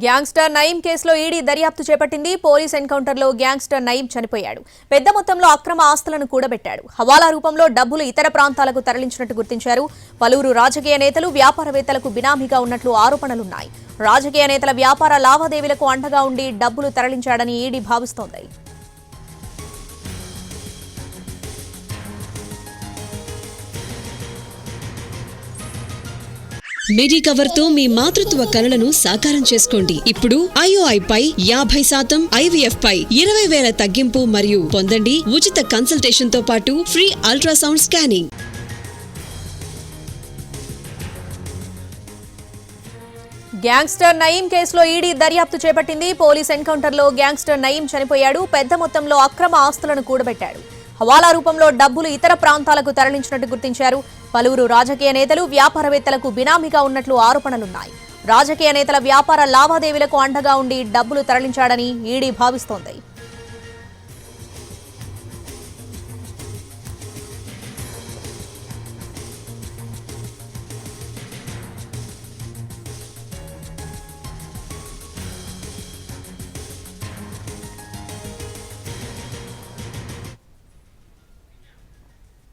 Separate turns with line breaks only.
Gangster Nayeem కేసులో ED దర్యాప్తు చేపట్టింది. పోలీస్ ఎన్కౌంటర్లో గ్యాంగ్స్టర్ నయీం చనిపోయాడు. పెద్ద మొత్తంలో అక్రమ ఆస్తులను కూడబెట్టాడు. హవాలా రూపంలో డబ్బులు ఇతర ప్రాంతాలకు తరలించినట్టు గుర్తించారు. పలువురు రాజకీయ నేతలు, వ్యాపారవేత్తలకు బినామీగా ఉన్నట్లు ఆరోపణలున్నాయి. రాజకీయ నేతల వ్యాపార లావాదేవీలకు అండగా ఉండి డబ్బులు తరలించాడని ఈడీ భావిస్తోంది.
మెడికవర్ తో మీ మాతృత్వ కలలను సాకారం చేసుకోండి. ఇప్పుడు IOI పై 50%, IVF పై 20,000 తగ్గింపు మరియు పొందండి ఉచిత కన్సల్టేషన్ తో పాటు free ultrasound scanning.
Gangster Nayeem కేసులో ఈడీ దర్యాప్తు చేపట్టింది. పోలీస్ ఎన్కౌంటర్లో గ్యాంగ్స్టర్ నయీం చనిపోయాడు. పెద్ద మొత్తంలో అక్రమ ఆస్తులను కూడబెట్టాడు. హవాలా రూపంలో డబ్బులు ఇతర ప్రాంతాలకు తరలించినట్టు గుర్తించారు. పలువురు రాజకీయ నేతలు, వ్యాపారవేత్తలకు బినామీగా ఉన్నట్లు ఆరోపణలున్నాయి. రాజకీయ నేతల వ్యాపార లావాదేవీలకు అండగా ఉండి డబ్బులు తరలించాడని ఈడీ భావిస్తోంది.